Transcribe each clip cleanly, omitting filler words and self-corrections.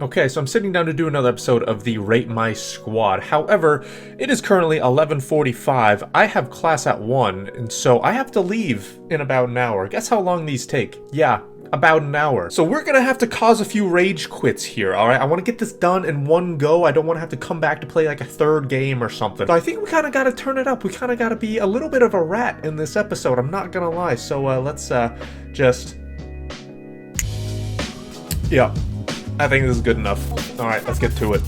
Okay, so I'm sitting down to do another episode of the Rate My Squad. However, it is currently 11:45. I have class at 1, and so I have to leave in about an hour. Guess how long these take? Yeah, about an hour. So we're gonna have to cause a few rage quits here, alright? I want to get this done in one go. I don't want to have to come back to play like a third game or something. So I think we kind of got to turn it up. We kind of got to be a little bit of a rat in this episode. I'm not gonna lie. So let's just... Yeah. I think this is good enough. Alright, let's get to it.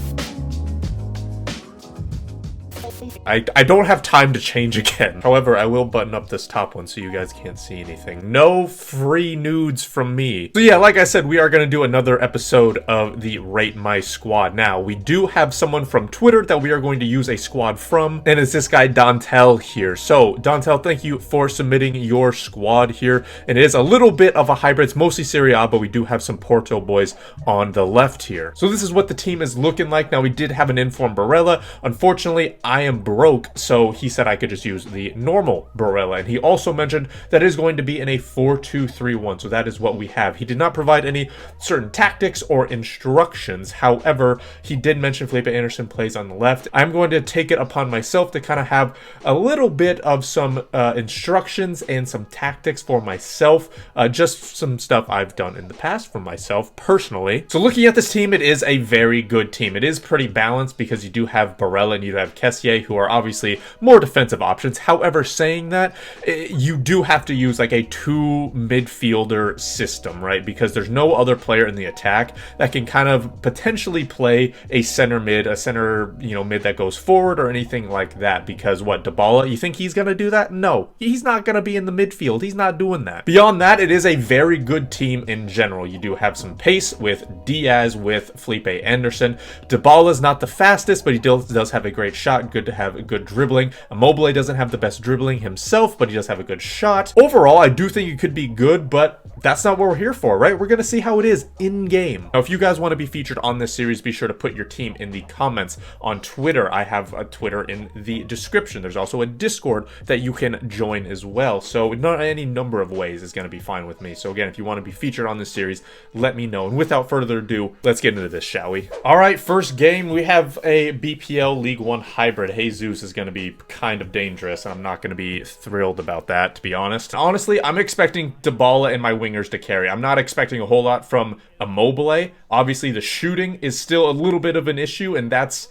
I don't have time to change again. However, I will button up this top one so you guys can't see anything. No free nudes from me. So yeah, like I said, we are going to do another episode of the Rate My Squad. Now, we do have someone from Twitter that we are going to use a squad from, and it's this guy Dontel here. So, Dontel, thank you for submitting your squad here. And it is a little bit of a hybrid. It's mostly Serie A, but we do have some Porto boys on the left here. So this is what the team is looking like. Now, we did have an informed Barella. Unfortunately, I am broke, so he said I could just use the normal Barella, and he also mentioned that it is going to be in a 4-2-3-1, so that is what we have. He did not provide any certain tactics or instructions. However, he did mention Felipe Anderson plays on the left. I'm going to take it upon myself to kind of have a little bit of some instructions and some tactics for myself, just some stuff I've done in the past for myself personally. So looking at this team, it is a very good team. It is pretty balanced because you do have Barella and you have Kessié, who are obviously more defensive options. However, saying that, you do have to use like a two midfielder system, right? Because there's no other player in the attack that can kind of potentially play a center mid, a center, mid that goes forward or anything like that. Because what, Dybala, you think he's going to do that? No, he's not going to be in the midfield. He's not doing that. Beyond that, it is a very good team in general. You do have some pace with Diaz, with Felipe Anderson. Dybala is not the fastest, but he does have a great shot. Good to have good dribbling. Immobile doesn't have the best dribbling himself, but he does have a good shot. Overall, I do think it could be good, but that's not what we're here for, right? We're going to see how it is in game. Now, if you guys want to be featured on this series, be sure to put your team in the comments on Twitter. I have a Twitter in the description. There's also a Discord that you can join as well. So not any number of ways is going to be fine with me. So again, if you want to be featured on this series, let me know. And without further ado, let's get into this, shall we? All right, first game, we have a BPL League 1 hybrid. Jesus is going to be kind of dangerous. I'm not going to be thrilled about that, to be honest. Honestly, I'm expecting Dybala and my wingers to carry. I'm not expecting a whole lot from Immobile. Obviously, the shooting is still a little bit of an issue, and that's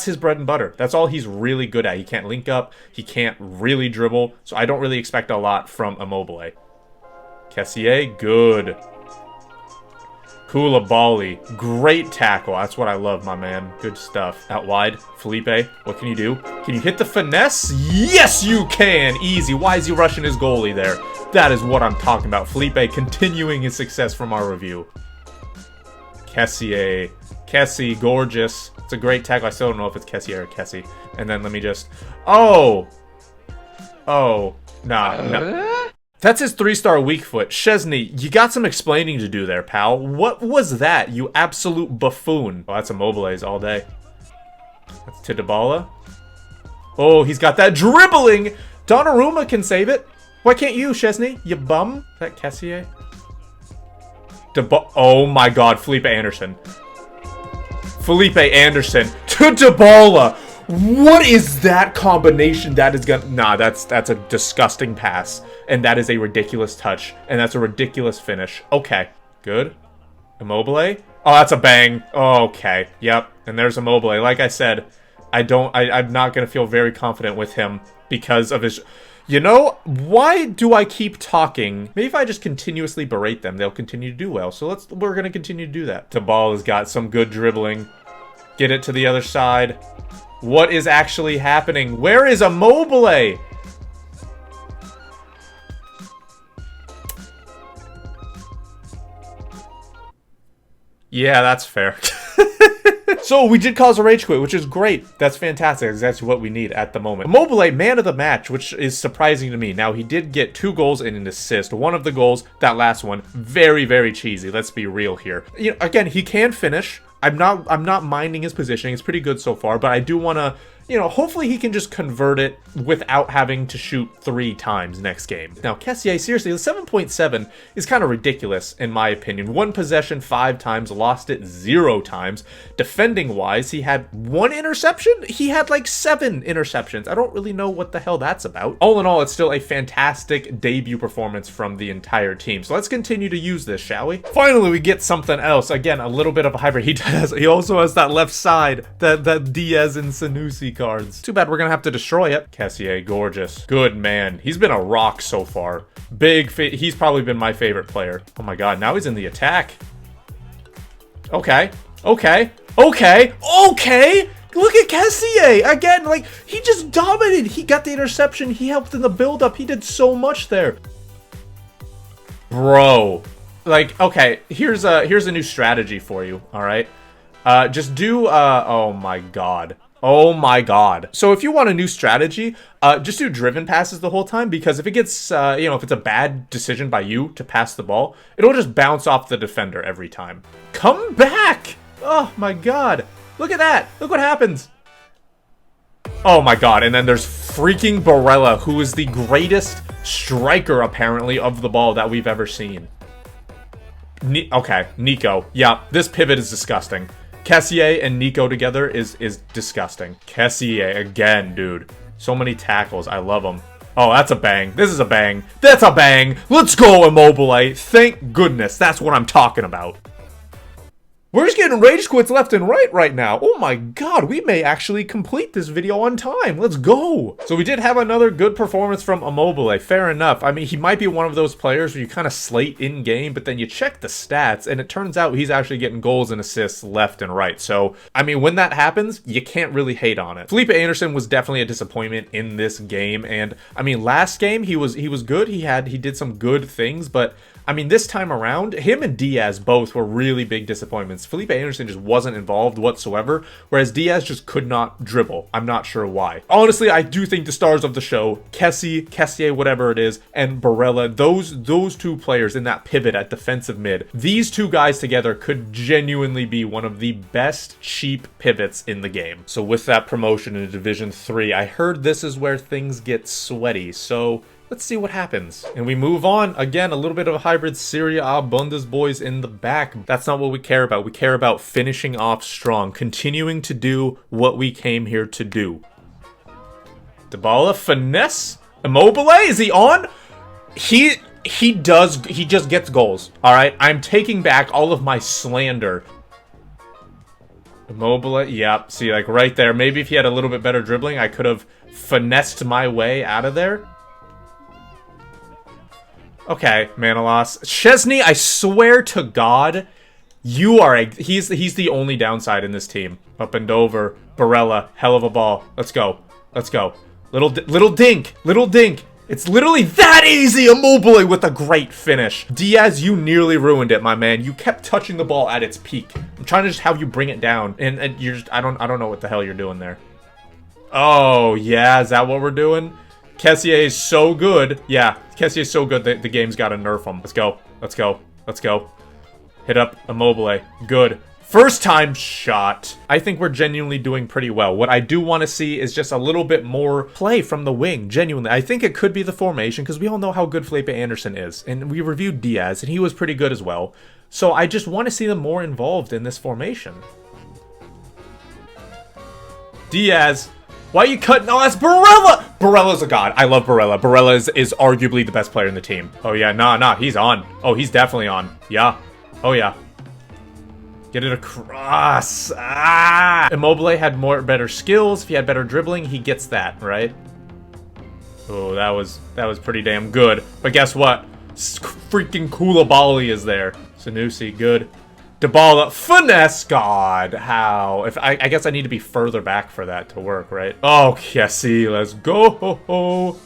his bread and butter. That's all he's really good at. He can't link up. He can't really dribble, so I don't really expect a lot from Immobile. Kessié, good. Koulibaly, great tackle. That's what I love, my man. Good stuff. Out wide, Felipe, what can you do? Can you hit the finesse? Yes, you can! Easy. Why is he rushing his goalie there? That is what I'm talking about. Felipe continuing his success from our review. Kessié. Kessie, gorgeous. It's a great tackle. I still don't know if it's Kessié or Kessie. And then let me just... Oh! Oh. Nah. That's his 3-star weak foot. Szczesny, you got some explaining to do there, pal. What was that, you absolute buffoon? Oh, that's Immobile's all day. That's to Dybala. Oh, he's got that dribbling! Donnarumma can save it. Why can't you, Szczesny? You bum? Is that Kessié? Oh my god, Felipe Anderson. Felipe Anderson to Dybala! What is that combination? That is gonna... Nah, that's a disgusting pass. And that is a ridiculous touch. And that's a ridiculous finish. Okay. Good. Immobile? Oh, that's a bang. Oh, okay. Yep. And there's Immobile. Like I said, I'm not going to feel very confident with him because of his... You know, why do I keep talking? Maybe if I just continuously berate them, they'll continue to do well. So we're going to continue to do that. Dybala's got some good dribbling. Get it to the other side. What is actually happening? Where is Immobile? Yeah, that's fair. So we did cause a rage quit, which is great. That's fantastic. That's exactly what we need at the moment. Immobile, man of the match, which is surprising to me. Now, he did get 2 goals and an assist. One of the goals, that last one, very, very cheesy. Let's be real here. Again, he can finish. I'm not minding his positioning. It's pretty good so far, but I do want to you know, hopefully he can just convert it without having to shoot 3 times next game. Now, Kessié, seriously, the 7.7 is kind of ridiculous, in my opinion. 1 possession 5 times, lost it 0 times. Defending-wise, he had 1 interception? He had like 7 interceptions. I don't really know what the hell that's about. All in all, it's still a fantastic debut performance from the entire team. So let's continue to use this, shall we? Finally, we get something else. Again, a little bit of a hybrid. He also has that left side, that Diaz and Sanusi cards. Too bad we're gonna have to destroy it. Kessié, gorgeous. Good man. He's been a rock so far. He's probably been my favorite player. Oh my god, now he's in the attack. Okay. Okay. Okay. Okay! Look at Kessié! Again, like, he just dominated. He got the interception. He helped in the build-up. He did so much there. Bro. Like, okay, here's a new strategy for you, alright? Just do, oh my god. Oh my god. So if you want a new strategy, just do driven passes the whole time, because if it gets, you know, if it's a bad decision by you to pass the ball, it'll just bounce off the defender every time. Come back! Oh my god. Look at that. Look what happens. Oh my god, and then there's freaking Barella, who is the greatest striker, apparently, of the ball that we've ever seen. Okay, Nico. Yeah, this pivot is disgusting. Kessié and Nico together is disgusting. Kessié again, dude. So many tackles. I love him. Oh, that's a bang. This is a bang. That's a bang. Let's go, Immobile. Thank goodness. That's what I'm talking about. We're just getting rage quits left and right now. Oh my god, we may actually complete this video on time. Let's go. So we did have another good performance from Immobile. Fair enough. I mean, he might be one of those players where you kind of slate in game, but then you check the stats and it turns out he's actually getting goals and assists left and right. So, I mean, when that happens, you can't really hate on it. Felipe Anderson was definitely a disappointment in this game. And I mean, last game he was good. He did some good things, but I mean, this time around, him and Diaz both were really big disappointments. Felipe Anderson just wasn't involved whatsoever, whereas Diaz just could not dribble. I'm not sure why. Honestly, I do think the stars of the show, Kessié, whatever it is, and Barella, those 2 players in that pivot at defensive mid, these 2 guys together could genuinely be one of the best cheap pivots in the game. So with that promotion in Division 3, I heard this is where things get sweaty, so let's see what happens. And we move on. Again, a little bit of a hybrid Serie A Bundesboys in the back. That's not what we care about. We care about finishing off strong, continuing to do what we came here to do. Dybala, finesse. Immobile, is he on? He just gets goals. All right, I'm taking back all of my slander. Immobile, yeah, see, like right there. Maybe if he had a little bit better dribbling, I could have finessed my way out of there. Okay, Manolas. Szczesny, I swear to God, he's the only downside in this team. Up and over. Barella, hell of a ball. Let's go. Let's go. Little dink. Little dink. It's literally that easy. Immobile with a great finish. Diaz, you nearly ruined it, my man. You kept touching the ball at its peak. I'm trying to just have you bring it down, and you're just, I don't know what the hell you're doing there. Oh, yeah, is that what we're doing? Kessié is so good. Yeah, Kessié is so good that the game's got to nerf him. Let's go. Let's go. Let's go. Hit up Immobile. Good. First time shot. I think we're genuinely doing pretty well. What I do want to see is just a little bit more play from the wing. Genuinely. I think it could be the formation because we all know how good Felipe Anderson is. And we reviewed Diaz and he was pretty good as well. So I just want to see them more involved in this formation. Diaz. Why are you cutting? Oh, that's Barella! Barella's a god. I love Barella. Barella is arguably the best player in the team. Oh, yeah. Nah. He's on. Oh, he's definitely on. Yeah. Oh, yeah. Get it across. Ah! Immobile had better skills. If he had better dribbling, he gets that, right? Oh, that was pretty damn good. But guess what? Freaking Koulibaly is there. Sanusi, good. Dybala, finesse, God, how? I guess I need to be further back for that to work, right? Oh, Kessié, let's go.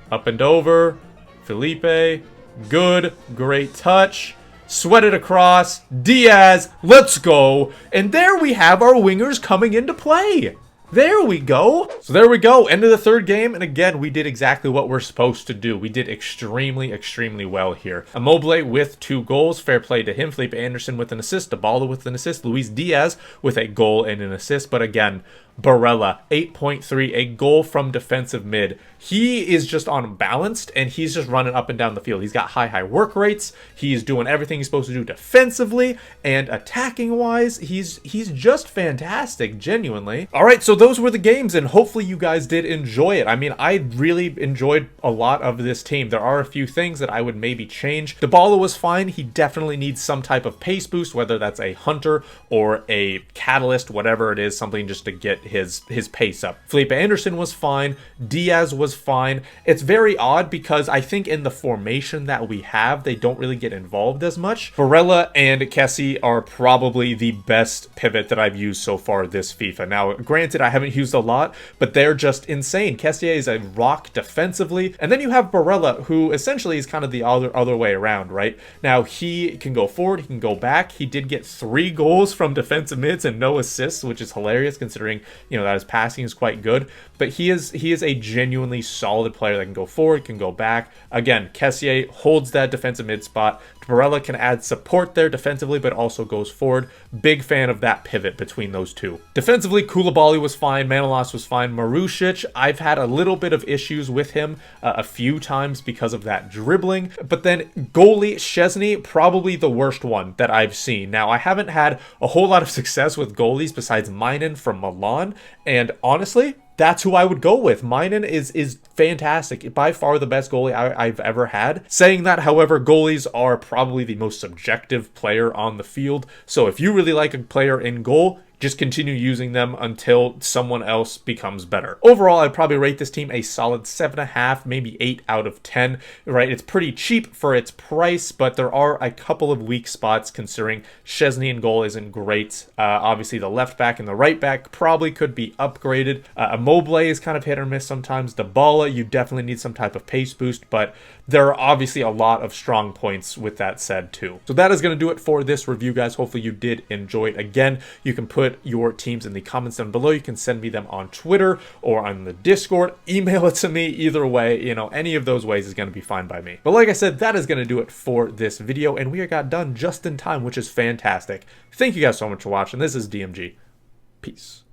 Up and over, Felipe, good, great touch. Sweat it across, Diaz, let's go. And there we have our wingers coming into play. There we go. So there we go. End of the third game. And again, we did exactly what we're supposed to do. We did extremely, extremely well here. Immobile with 2 goals. Fair play to him. Felipe Anderson with an assist. Dybala with an assist. Luis Diaz with a goal and an assist. But again, Barella, 8.3, a goal from defensive mid. He is just unbalanced, and he's just running up and down the field. He's got high work rates. He's doing everything he's supposed to do defensively, and attacking-wise, he's just fantastic, genuinely. All right, so those were the games, and hopefully you guys did enjoy it. I mean, I really enjoyed a lot of this team. There are a few things that I would maybe change. Dybala was fine. He definitely needs some type of pace boost, whether that's a hunter or a catalyst, whatever it is, something just to get his pace up. Felipe Anderson was fine. Diaz was fine. It's very odd because I think in the formation that we have, they don't really get involved as much. Barella and Kessie are probably the best pivot that I've used so far this FIFA. Now, granted, I haven't used a lot, but they're just insane. Kessie is a rock defensively, and then you have Barella, who essentially is kind of the other way around, right? Now, he can go forward, he can go back. He did get 3 goals from defensive mids and no assists, which is hilarious considering, you know, that his passing is quite good. But he is a genuinely solid player that can go forward, can go back. Again, Kessie holds that defensive mid spot. Barella can add support there defensively, but also goes forward. Big fan of that pivot between those two. Defensively, Koulibaly was fine. Manolas was fine. Marušić, I've had a little bit of issues with him a few times because of that dribbling. But then goalie, Szczesny, probably the worst one that I've seen. Now, I haven't had a whole lot of success with goalies besides Mainen from Milan. And honestly, that's who I would go with. Mainen is fantastic. By far the best goalie I've ever had. Saying that, however, goalies are probably the most subjective player on the field. So if you really like a player in goal, just continue using them until someone else becomes better. Overall, I'd probably rate this team a solid 7.5, maybe 8 out of 10, right? It's pretty cheap for its price, but there are a couple of weak spots considering Szczesny in goal isn't great. Obviously, the left back and the right back probably could be upgraded. Immobile is kind of hit or miss sometimes. Dybala, you definitely need some type of pace boost, but there are obviously a lot of strong points with that said too. So that is going to do it for this review, guys. Hopefully you did enjoy it. Again, you can put your teams in the comments down below. You can send me them on Twitter or on the Discord. Email it to me. Either way, you know, any of those ways is going to be fine by me. But like I said, that is going to do it for this video, and we got done just in time, which is fantastic. Thank you guys so much for watching. This is DMG. Peace.